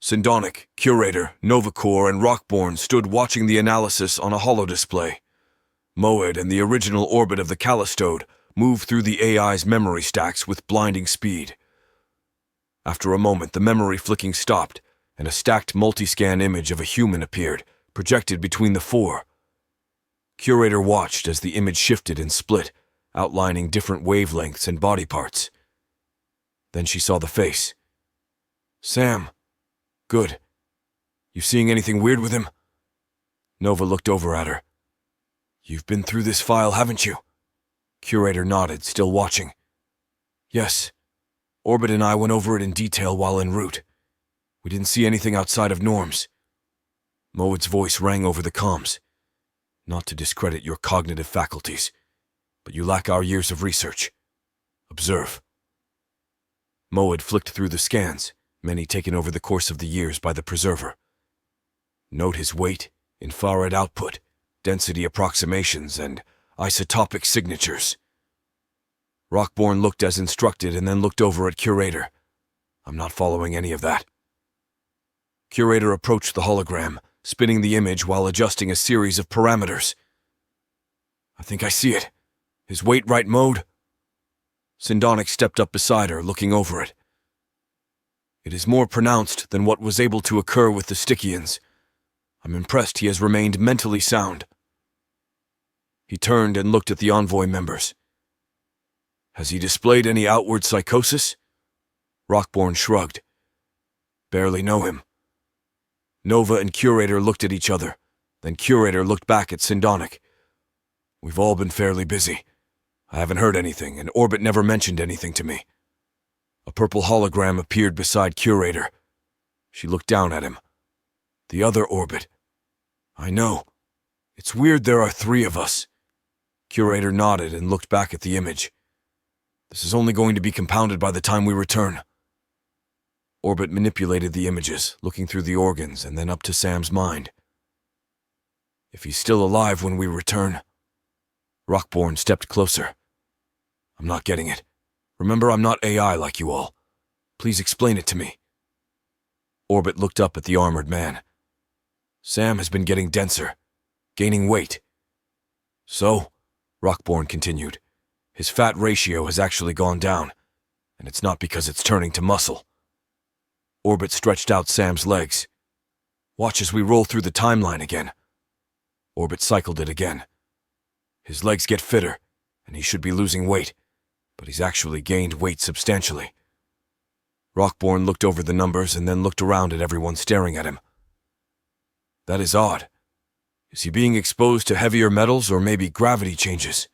Sindonic, Curator, Novacore, and Rockborn stood watching the analysis on a holodisplay. Moed and the original orbit of the Callistode moved through the AI's memory stacks with blinding speed. After a moment, the memory flicking stopped, and a stacked multi-scan image of a human appeared, projected between the four. Curator watched as the image shifted and split, outlining different wavelengths and body parts. Then she saw the face. Sam. Good. You seeing anything weird with him? Nova looked over at her. You've been through this file, haven't you? Curator nodded, still watching. Yes. Orbit and I went over it in detail while en route. We didn't see anything outside of norms. Moed's voice rang over the comms. Not to discredit your cognitive faculties, but you lack our years of research. Observe. Moed flicked through the scans, many taken over the course of the years by the Preserver. Note his weight, infrared output, density approximations, and isotopic signatures. Rockborn looked as instructed and then looked over at Curator. I'm not following any of that. Curator approached the hologram, spinning the image while adjusting a series of parameters. I think I see it. His weight right, Moed? Sindonic stepped up beside her, looking over it. It is more pronounced than what was able to occur with the Stygians. I'm impressed he has remained mentally sound. He turned and looked at the Envoy members. Has he displayed any outward psychosis? Rockborn shrugged. Barely know him. Nova and Curator looked at each other, then Curator looked back at Sindonic. We've all been fairly busy. I haven't heard anything, and Orbit never mentioned anything to me. A purple hologram appeared beside Curator. She looked down at him. The other Orbit. I know. It's weird there are three of us. Curator nodded and looked back at the image. This is only going to be compounded by the time we return. Orbit manipulated the images, looking through the organs and then up to Sam's mind. If he's still alive when we return. Rockborn stepped closer. I'm not getting it. Remember, I'm not AI like you all. Please explain it to me. Orbit looked up at the armored man. Sam has been getting denser, gaining weight. So, Rockborn continued, his fat ratio has actually gone down, and it's not because it's turning to muscle. Orbit stretched out Sam's legs. Watch as we roll through the timeline again. Orbit cycled it again. His legs get fitter, and he should be losing weight, but he's actually gained weight substantially. Rockborn looked over the numbers and then looked around at everyone staring at him. That is odd. Is he being exposed to heavier metals or maybe gravity changes?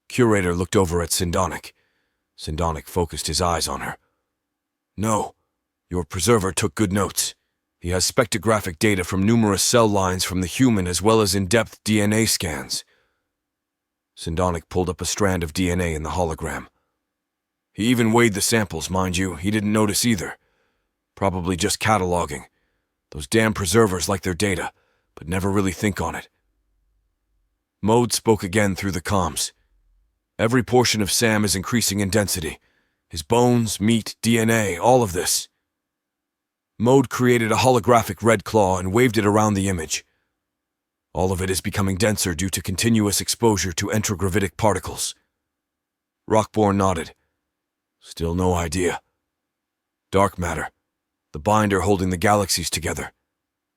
Curator looked over at Sindonic. Sindonic focused his eyes on her. No, your Preserver took good notes. He has spectrographic data from numerous cell lines from the human as well as in-depth DNA scans. Sindonic pulled up a strand of DNA in the hologram. He even weighed the samples, mind you. He didn't notice either. Probably just cataloging. Those damn Preservers like their data, but never really think on it. Moed spoke again through the comms. Every portion of Sam is increasing in density. His bones, meat, DNA, all of this. Moed created a holographic red claw and waved it around the image. All of it is becoming denser due to continuous exposure to enterogravitic particles. Rockborn nodded. Still no idea. Dark matter. The binder holding the galaxies together.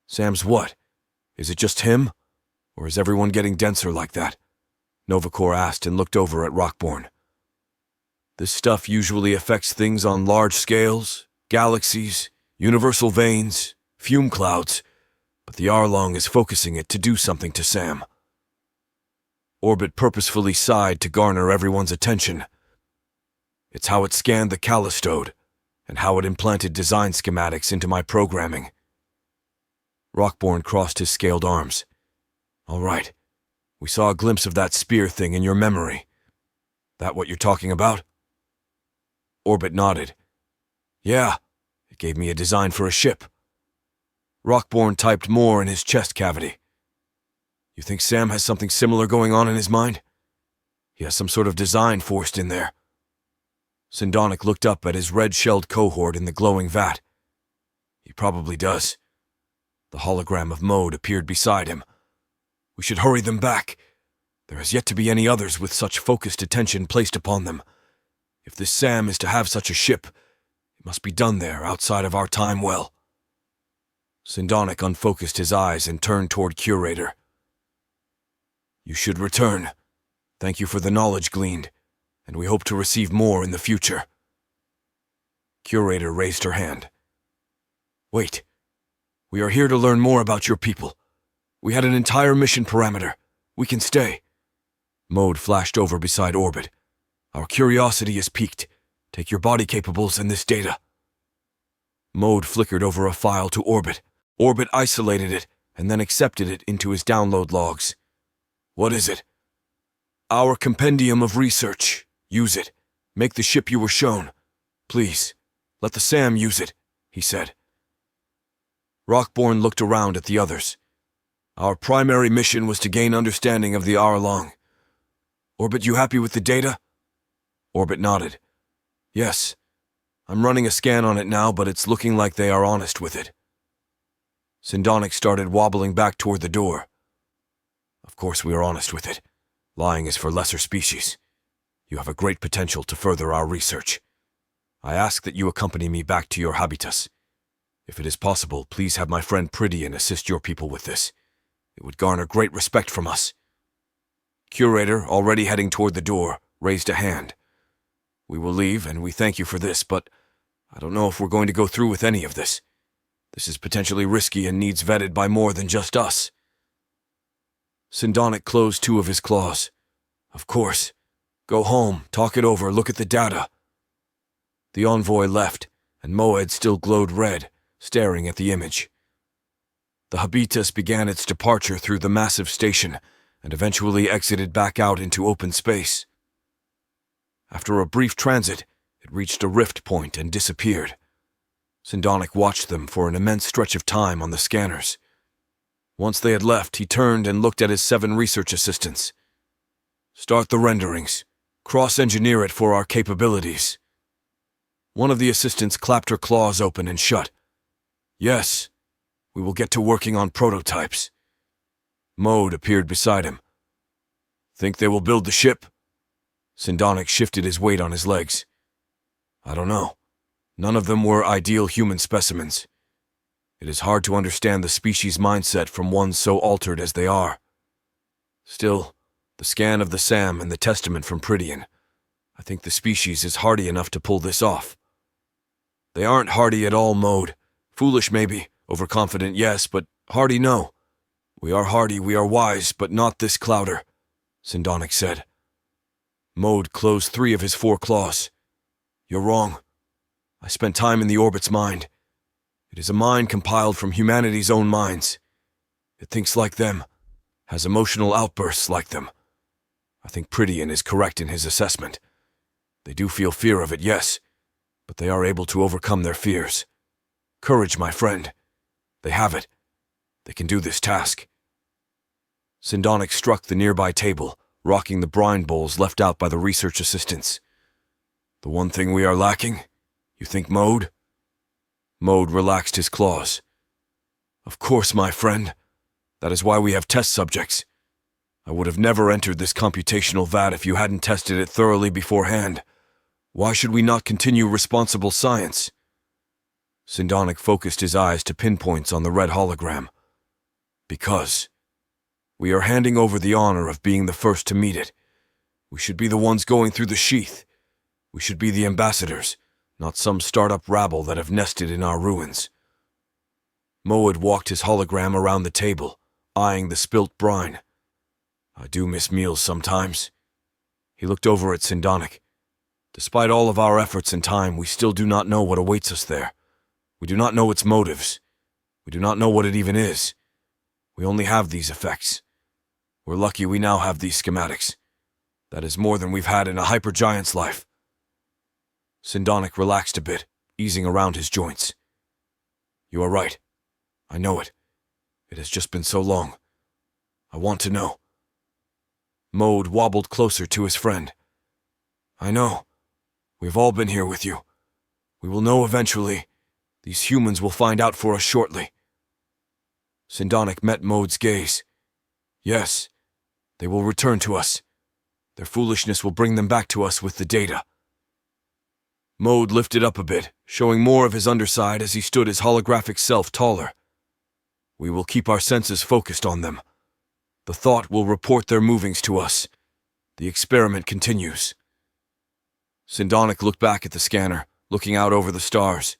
Sam's what? Is it just him? Or is everyone getting denser like that? Novacore asked and looked over at Rockborn. This stuff usually affects things on large scales, galaxies, universal veins, fume clouds, but the Arlong is focusing it to do something to Sam. Orbit purposefully sighed to garner everyone's attention. It's how it scanned the Callistode, and how it implanted design schematics into my programming. Rockborn crossed his scaled arms. All right. We saw a glimpse of that spear thing in your memory. That what you're talking about? Orbit nodded. Yeah, it gave me a design for a ship. Rockborn typed more in his chest cavity. You think Sam has something similar going on in his mind? He has some sort of design forced in there. Sindonic looked up at his red-shelled cohort in the glowing vat. probably does. The hologram of Mode appeared beside him. We should hurry them back. There has yet to be any others with such focused attention placed upon them. If this Sam is to have such a ship, it must be done there outside of our time well. Sindonic unfocused his eyes and turned toward Curator. You should return. Thank you for the knowledge gleaned, and we hope to receive more in the future. Curator raised her hand. Wait. We are here to learn more about your people. We had an entire mission parameter. We can stay. Mode flashed over beside Orbit. Our curiosity is piqued. Take your body capables and this data. Mode flickered over a file to Orbit. Orbit isolated it and then accepted it into his download logs. What is it? Our compendium of research. Use it. Make the ship you were shown. Please, let the Sam use it, he said. Rockborn looked around at the others. Our primary mission was to gain understanding of the Arlong. Orbit, you happy with the data? Orbit nodded. Yes. I'm running a scan on it now, but it's looking like they are honest with it. Sindonic started wobbling back toward the door. Of course we are honest with it. Lying is for lesser species. You have a great potential to further our research. I ask that you accompany me back to your habitus. If it is possible, please have my friend Pridian assist your people with this. It would garner great respect from us. Curator, already heading toward the door, raised a hand. We will leave, and we thank you for this, but I don't know if we're going to go through with any of this. This is potentially risky and needs vetted by more than just us. Sindonic closed two of his claws. Of course. Go home, talk it over, look at the data. The envoy left, and Moed still glowed red, staring at the image. The habitus began its departure through the massive station and eventually exited back out into open space. After a brief transit, it reached a rift point and disappeared. Sindonic watched them for an immense stretch of time on the scanners. Once they had left, he turned and looked at his 7 research assistants. Start the renderings. Cross-engineer it for our capabilities. One of the assistants clapped her claws open and shut. Yes, we will get to working on prototypes. Mode appeared beside him. Think they will build the ship? Sindonic shifted his weight on his legs. I don't know. None of them were ideal human specimens. It is hard to understand the species mindset from one so altered as they are. Still, the scan of the Sam and the testament from Pridian, I think the species is hardy enough to pull this off. They aren't hardy at all, Mode. Foolish maybe, overconfident yes, but hardy no. We are hardy, we are wise, but not this Clouder, Sindonic said. Mode closed 3 of his 4 claws. You're wrong. I spent time in the Orbit's mind. It is a mind compiled from humanity's own minds. It thinks like them, has emotional outbursts like them. I think Pridian is correct in his assessment. They do feel fear of it, yes, but they are able to overcome their fears. Courage, my friend. They have it. They can do this task. Sindonic struck the nearby table, rocking the brine bowls left out by the research assistants. The one thing we are lacking? You think Mode? Mode relaxed his claws. Of course, my friend. That is why we have test subjects. I would have never entered this computational vat if you hadn't tested it thoroughly beforehand. Why should we not continue responsible science? Sindonic focused his eyes to pinpoints on the red hologram. Because we are handing over the honor of being the first to meet it. We should be the ones going through the sheath. We should be the ambassadors, not some startup rabble that have nested in our ruins. Moed walked his hologram around the table, eyeing the spilt brine. I do miss meals sometimes. He looked over at Sindonic. Despite all of our efforts and time, we still do not know what awaits us there. We do not know its motives. We do not know what it even is. We only have these effects. We're lucky we now have these schematics. That is more than we've had in a hypergiant's life. Sindonic relaxed a bit, easing around his joints. You are right. I know it. It has just been so long. I want to know. Mode wobbled closer to his friend. I know. We've all been here with you. We will know eventually, These humans will find out for us shortly. Sindonic met Mode's gaze. Yes, they will return to us. Their foolishness will bring them back to us with the data. Mode lifted up a bit, showing more of his underside as he stood his holographic self taller. We will keep our senses focused on them. The thought will report their movings to us. The experiment continues. Sindonic looked back at the scanner, looking out over the stars.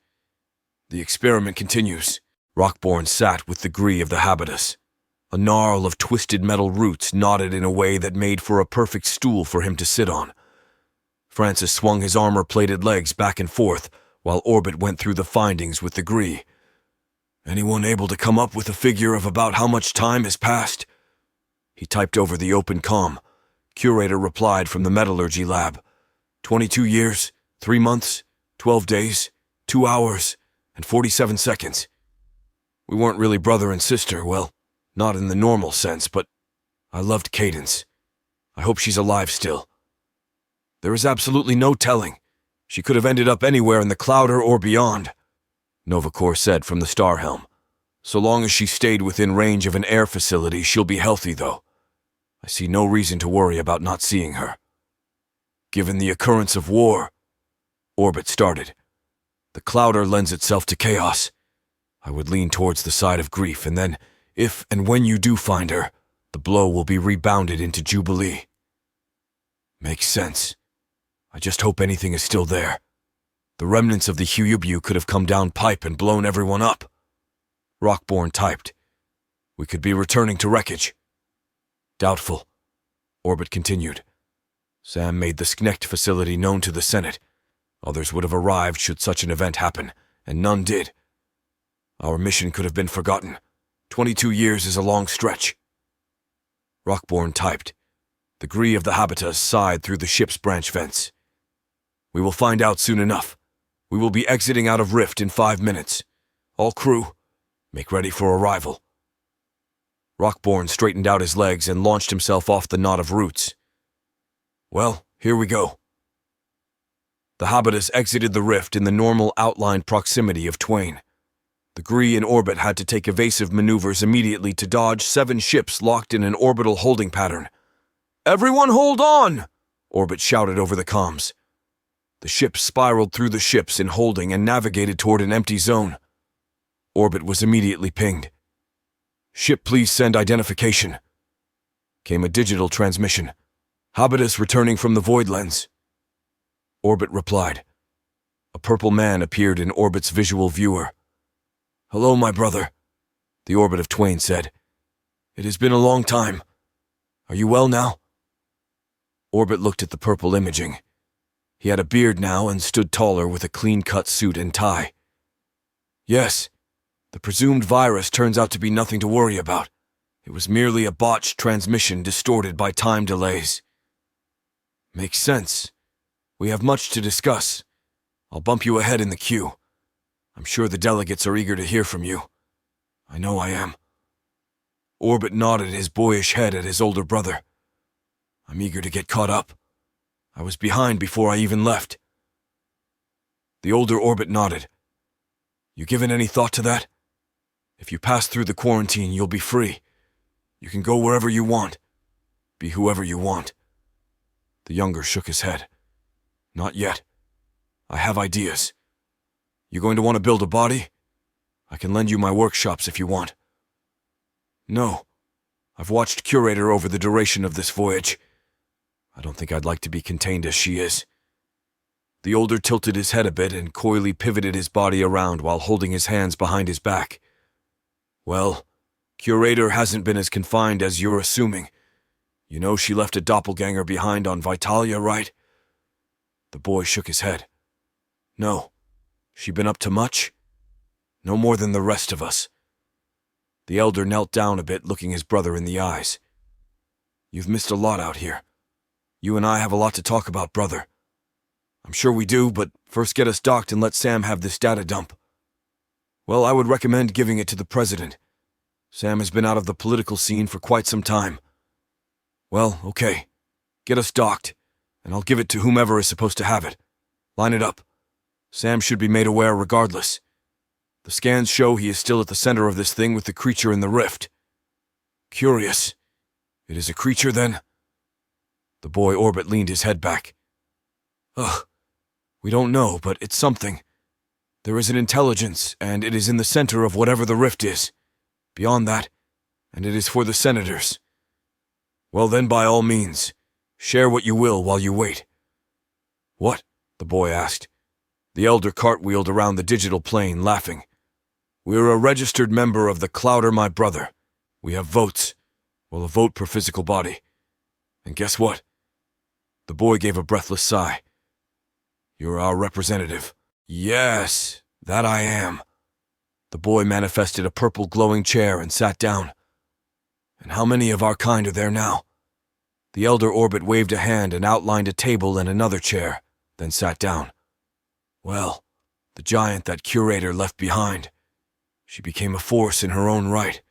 The experiment continues. Rockborn sat with the gree of the habitus. A gnarl of twisted metal roots knotted in a way that made for a perfect stool for him to sit on. Francis swung his armor-plated legs back and forth while Orbit went through the findings with the gree. Anyone able to come up with a figure of about how much time has passed? He typed over the open comm. Curator replied from the metallurgy lab. 22 years, 3 months, 12 days, 2 hours, and 47 seconds. We weren't really brother and sister, well, not in the normal sense, but I loved Cadence. I hope she's alive still. There is absolutely no telling. She could have ended up anywhere in the Clouder or beyond, Novacor said from the star helm. So long as she stayed within range of an air facility, she'll be healthy, though. I see no reason to worry about not seeing her. Given the occurrence of war, Orbit started. The Clouder lends itself to chaos. I would lean towards the side of grief, and then, if and when you do find her, the blow will be rebounded into Jubilee. Makes sense. I just hope anything is still there. The remnants of the Huyubu could have come down pipe and blown everyone up. Rockborn typed. We could be returning to wreckage. Doubtful. Orbit continued. Sam made the Sknecht facility known to the Senate. Others would have arrived should such an event happen, and none did. Our mission could have been forgotten. 22 years is a long stretch. Rockborn typed. The gree of the habitus sighed through the ship's branch vents. We will find out soon enough. We will be exiting out of Rift in 5 minutes. All crew, make ready for arrival. Rockborn straightened out his legs and launched himself off the knot of roots. Well, here we go. The habitus exited the rift in the normal outlined proximity of Twain. The gree in orbit had to take evasive maneuvers immediately to dodge 7 ships locked in an orbital holding pattern. Everyone hold on! Orbit shouted over the comms. The ships spiraled through the ships in holding and navigated toward an empty zone. Orbit was immediately pinged. Ship, please send identification. Came a digital transmission. Habitus returning from the void lens. Orbit replied. A purple man appeared in Orbit's visual viewer. Hello, my brother, the Orbit of Twain said. It has been a long time. Are you well now? Orbit looked at the purple imaging. He had a beard now and stood taller with a clean-cut suit and tie. Yes, the presumed virus turns out to be nothing to worry about. It was merely a botched transmission distorted by time delays. Makes sense. We have much to discuss. I'll bump you ahead in the queue. I'm sure the delegates are eager to hear from you. I know I am. Orbit nodded his boyish head at his older brother. I'm eager to get caught up. I was behind before I even left. The older Orbit nodded. You given any thought to that? If you pass through the quarantine, you'll be free. You can go wherever you want. Be whoever you want. The younger shook his head. Not yet. I have ideas. You going to want to build a body? I can lend you my workshops if you want. No. I've watched Curator over the duration of this voyage. I don't think I'd like to be contained as she is. The older tilted his head a bit and coyly pivoted his body around while holding his hands behind his back. Well, Curator hasn't been as confined as you're assuming. You know she left a doppelganger behind on Vitalia, right? The boy shook his head. No. She been up to much? No more than the rest of us. The elder knelt down a bit, looking his brother in the eyes. You've missed a lot out here. You and I have a lot to talk about, brother. I'm sure we do, but first get us docked and let Sam have this data dump. Well, I would recommend giving it to the president. Sam has been out of the political scene for quite some time. Well, okay. Get us docked, and I'll give it to whomever is supposed to have it. Line it up. Sam should be made aware regardless. The scans show he is still at the center of this thing with the creature in the rift. Curious. It is a creature, then? The boy Orbit leaned his head back. Ugh. We don't know, but it's something. There is an intelligence, and it is in the center of whatever the rift is. Beyond that, and it is for the senators. Well then, by all means, share what you will while you wait. What? The boy asked. The elder cartwheeled around the digital plane, laughing. We're a registered member of the Clouder, my brother. We have votes. Well, a vote per physical body. And guess what? The boy gave a breathless sigh. You're our representative. Yes, that I am. The boy manifested a purple glowing chair and sat down. And how many of our kind are there now? The elder Orbit waved a hand and outlined a table and another chair, then sat down. Well, the giant that curator left behind. She became a force in her own right.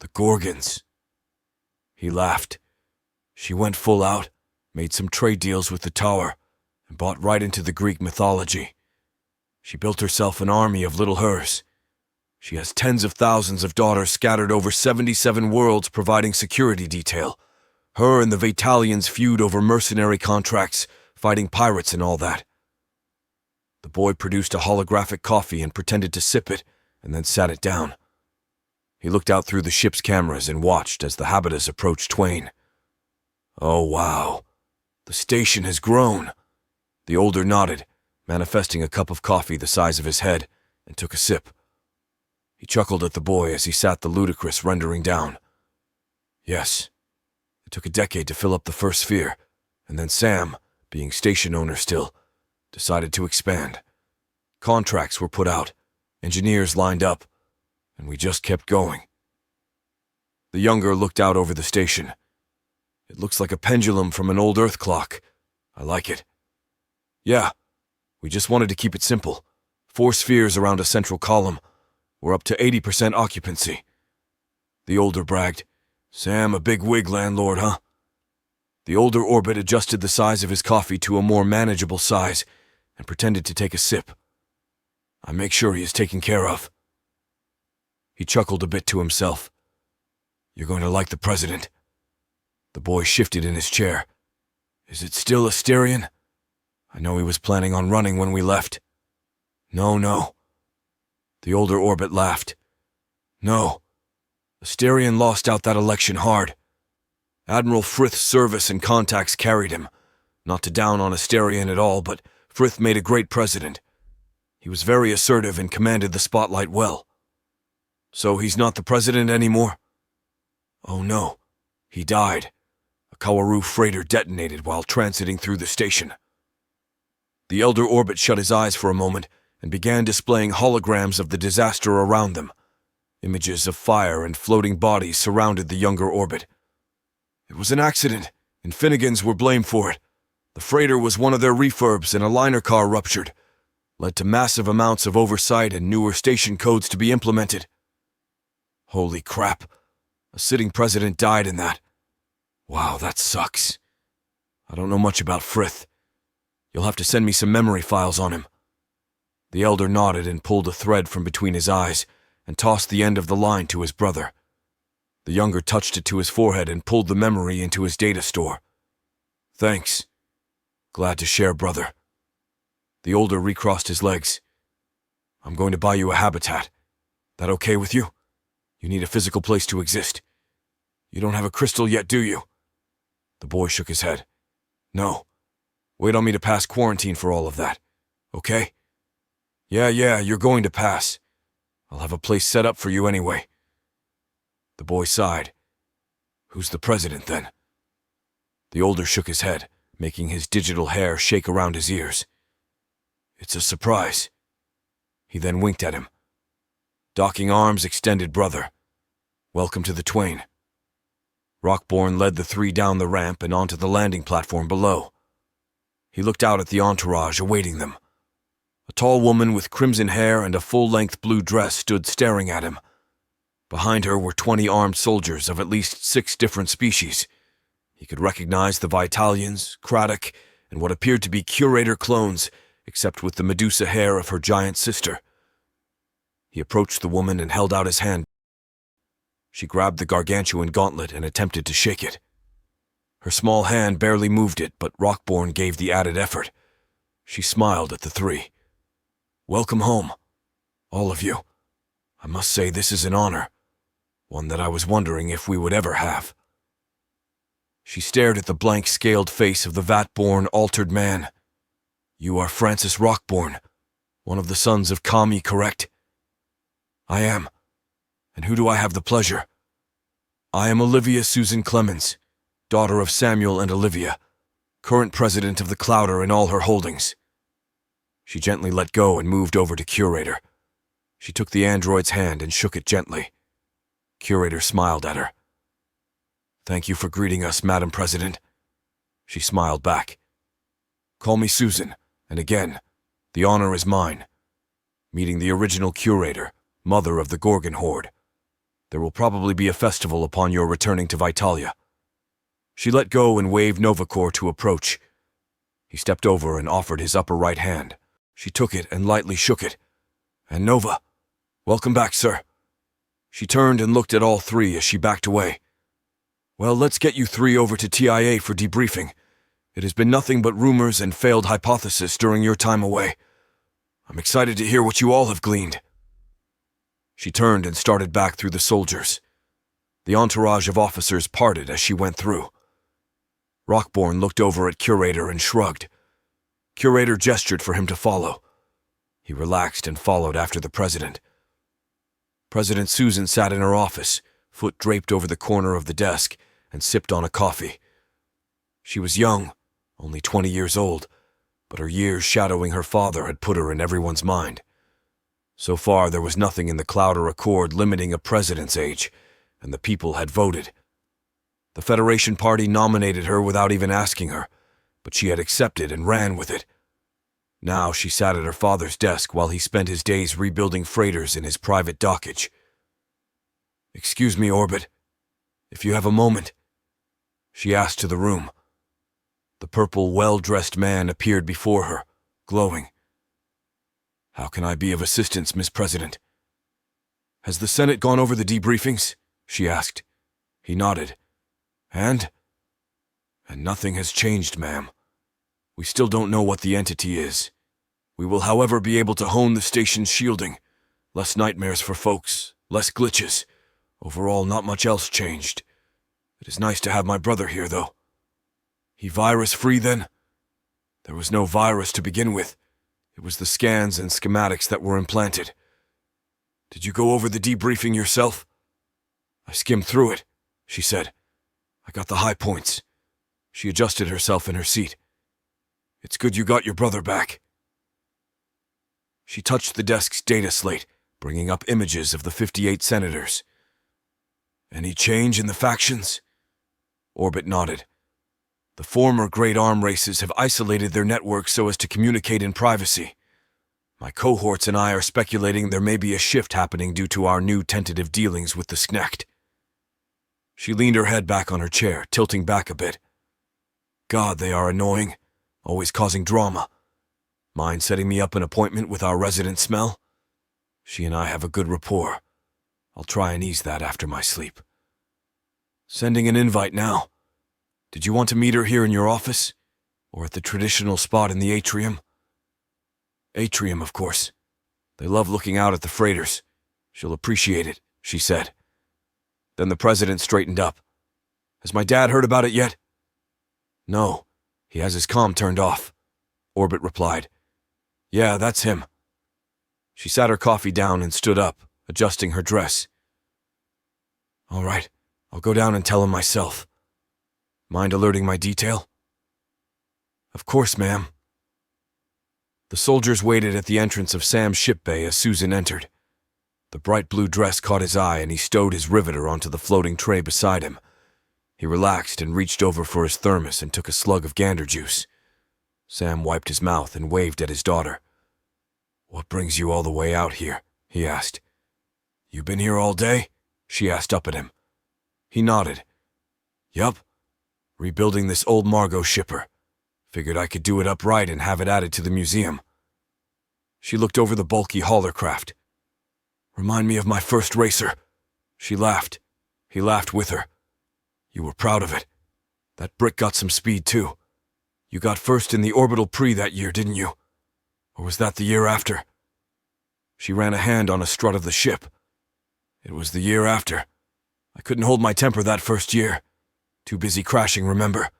The Gorgons. He laughed. She went full out, made some trade deals with the tower, and bought right into the Greek mythology. She built herself an army of little hers. She has tens of thousands of daughters scattered over 77 worlds providing security detail. Her and the Vatalians feud over mercenary contracts, fighting pirates and all that. The boy produced a holographic coffee and pretended to sip it, and then sat it down. He looked out through the ship's cameras and watched as the habitus approached Twain. Oh, wow. The station has grown. The older nodded, manifesting a cup of coffee the size of his head, and took a sip. He chuckled at the boy as he sat the ludicrous rendering down. Yes, it took a decade to fill up the first sphere, and then Sam, being station owner still, decided to expand. Contracts were put out, engineers lined up, and we just kept going. The younger looked out over the station. It looks like a pendulum from an old Earth clock. I like it. Yeah, we just wanted to keep it simple. 4 spheres around a central column. We're up to 80% occupancy. The older bragged. Sam, a big wig landlord, huh? The older Orbit adjusted the size of his coffee to a more manageable size and pretended to take a sip. I make sure he is taken care of. He chuckled a bit to himself. You're going to like the president. The boy shifted in his chair. Is it still Asterion? I know he was planning on running when we left. No. The older Orbit laughed. No. Asterion lost out that election hard. Admiral Frith's service and contacts carried him. Not to down on Asterion at all, but Frith made a great president. He was very assertive and commanded the spotlight well. So he's not the president anymore? Oh no, he died. A Kawaru freighter detonated while transiting through the station. The elder Orbit shut his eyes for a moment and began displaying holograms of the disaster around them. Images of fire and floating bodies surrounded the younger Orbit. It was an accident, and Finnegans were blamed for it. The freighter was one of their refurbs and a liner car ruptured. Led to massive amounts of oversight and newer station codes to be implemented. Holy crap. A sitting president died in that. Wow, that sucks. I don't know much about Frith. You'll have to send me some memory files on him. The elder nodded and pulled a thread from between his eyes and tossed the end of the line to his brother. The younger touched it to his forehead and pulled the memory into his data store. Thanks. Glad to share, brother. The older recrossed his legs. I'm going to buy you a habitat. That okay with you? You need a physical place to exist. You don't have a crystal yet, do you? The boy shook his head. No. Wait on me to pass quarantine for all of that. Okay? Yeah, you're going to pass. I'll have a place set up for you anyway. The boy sighed. Who's the president, then? The older shook his head, making his digital hair shake around his ears. It's a surprise. He then winked at him. Docking arms extended, brother. Welcome to the Twain. Rockborn led the 3 down the ramp and onto the landing platform below. He looked out at the entourage awaiting them. A tall woman with crimson hair and a full-length blue dress stood staring at him. Behind her were 20 armed soldiers of at least 6 different species. He could recognize the Vitalians, Craddock, and what appeared to be Curator clones, except with the Medusa hair of her giant sister. He approached the woman and held out his hand. She grabbed the gargantuan gauntlet and attempted to shake it. Her small hand barely moved it, but Rockborn gave the added effort. She smiled at the three. "Welcome home, all of you. I must say this is an honor, one that I was wondering if we would ever have." She stared at the blank, scaled face of the vat-born, altered man. "You are Francis Rockborn, one of the sons of Kami, correct?" "I am. And who do I have the pleasure?" "I am Olivia Susan Clemens, daughter of Samuel and Olivia, current president of the Clouder and all her holdings." She gently let go and moved over to Curator. She took the android's hand and shook it gently. Curator smiled at her. "Thank you for greeting us, Madam President." She smiled back. "Call me Susan, and again, the honor is mine. Meeting the original Curator, mother of the Gorgon Horde. There will probably be a festival upon your returning to Vitalia." She let go and waved Novacor to approach. He stepped over and offered his upper right hand. She took it and lightly shook it. "And Nova, welcome back, sir." She turned and looked at all three as she backed away. "Well, let's get you three over to TIA for debriefing. It has been nothing but rumors and failed hypothesis during your time away. I'm excited to hear what you all have gleaned." She turned and started back through the soldiers. The entourage of officers parted as she went through. Rockborn looked over at Curator and shrugged. Curator gestured for him to follow. He relaxed and followed after the president. President Susan sat in her office, foot draped over the corner of the desk, and sipped on a coffee. She was young, only 20 years old, but her years shadowing her father had put her in everyone's mind. So far, there was nothing in the Clouder Accord limiting a president's age, and the people had voted. The Federation Party nominated her without even asking her, but she had accepted and ran with it. Now she sat at her father's desk while he spent his days rebuilding freighters in his private dockage. "Excuse me, Orbit, if you have a moment," she asked to the room. The purple, well-dressed man appeared before her, glowing. "How can I be of assistance, Miss President?" "Has the Senate gone over the debriefings?" she asked. He nodded. "And nothing has changed, ma'am. We still don't know what the entity is. We will, however, be able to hone the station's shielding. Less nightmares for folks, less glitches. Overall, not much else changed. It is nice to have my brother here, though." "He virus-free, then?" "There was no virus to begin with. It was the scans and schematics that were implanted." "Did you go over the debriefing yourself?" "I skimmed through it," she said. "I got the high points." She adjusted herself in her seat. "It's good you got your brother back." She touched the desk's data slate, bringing up images of the 58 senators. "Any change in the factions?" Orbit nodded. "The former great arm races have isolated their networks so as to communicate in privacy. My cohorts and I are speculating there may be a shift happening due to our new tentative dealings with the Sknecht." She leaned her head back on her chair, tilting back a bit. "God, they are annoying, always causing drama. Mind setting me up an appointment with our resident Smell? She and I have a good rapport. I'll try and ease that after my sleep." "Sending an invite now. Did you want to meet her here in your office? Or at the traditional spot in the atrium?" "Atrium, of course. They love looking out at the freighters. She'll appreciate it," she said. Then the president straightened up. "Has my dad heard about it yet?" "No. He has his comm turned off," Orbit replied. "Yeah, that's him." She sat her coffee down and stood up, adjusting her dress. "All right, I'll go down and tell him myself. Mind alerting my detail?" "Of course, ma'am." The soldiers waited at the entrance of Sam's ship bay as Susan entered. The bright blue dress caught his eye and he stowed his riveter onto the floating tray beside him. He relaxed and reached over for his thermos and took a slug of gander juice. Sam wiped his mouth and waved at his daughter. "What brings you all the way out here?" he asked. "You been here all day?" she asked up at him. He nodded. "Yup. Rebuilding this old Margot shipper. Figured I could do it up right and have it added to the museum." She looked over the bulky hauler craft. Remind me of my first racer. She laughed. He laughed with her. You were proud of it. That brick got some speed too. You got first in the orbital pre that year, didn't you? Or was that the year after? She ran a hand on a strut of the ship. It was the year after. I couldn't hold my temper that first year. Too busy crashing, remember?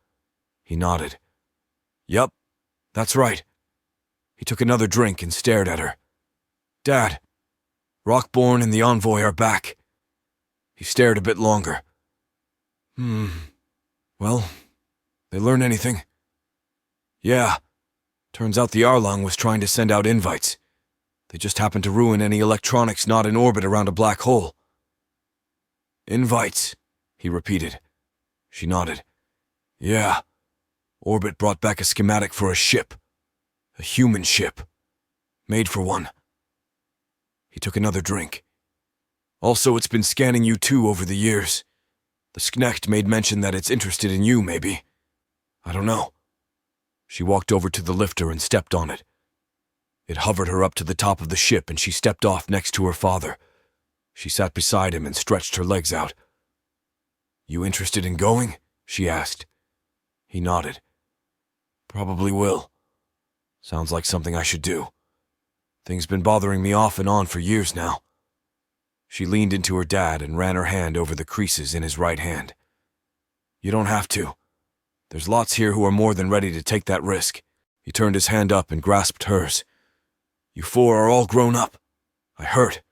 He nodded. Yup, that's right. He took another drink and stared at her. Dad, Rockborn and the Envoy are back. He stared a bit longer. Well, they learn anything? Yeah. Turns out the Arlong was trying to send out invites. They just happened to ruin any electronics not in orbit around a black hole. Invites, he repeated. She nodded. Yeah. Orbit brought back a schematic for a ship. A human ship. Made for one. He took another drink. Also, it's been scanning you too over the years. The Sknecht made mention that it's interested in you, maybe. I don't know. She walked over to the lifter and stepped on it. It hovered her up to the top of the ship and she stepped off next to her father. She sat beside him and stretched her legs out. You interested in going? She asked. He nodded. Probably will. Sounds like something I should do. Things been bothering me off and on for years now. She leaned into her dad and ran her hand over the creases in his right hand. You don't have to. There's lots here who are more than ready to take that risk. He turned his hand up and grasped hers. You four are all grown up. I heard.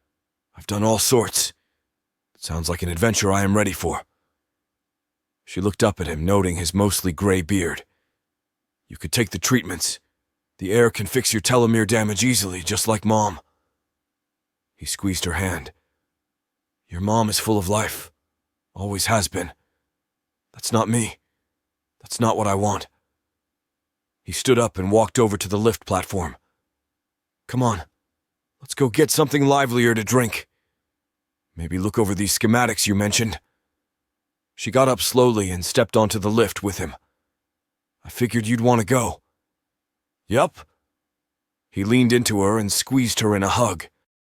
I've done all sorts. It sounds like an adventure I am ready for. She looked up at him, noting his mostly gray beard. You could take the treatments. The air can fix your telomere damage easily, just like Mom. He squeezed her hand. Your mom is full of life. Always has been. That's not me. That's not what I want. He stood up and walked over to the lift platform. Come on. Let's go get something livelier to drink. Maybe look over these schematics you mentioned. She got up slowly and stepped onto the lift with him. I figured you'd want to go. Yup. He leaned into her and squeezed her in a hug.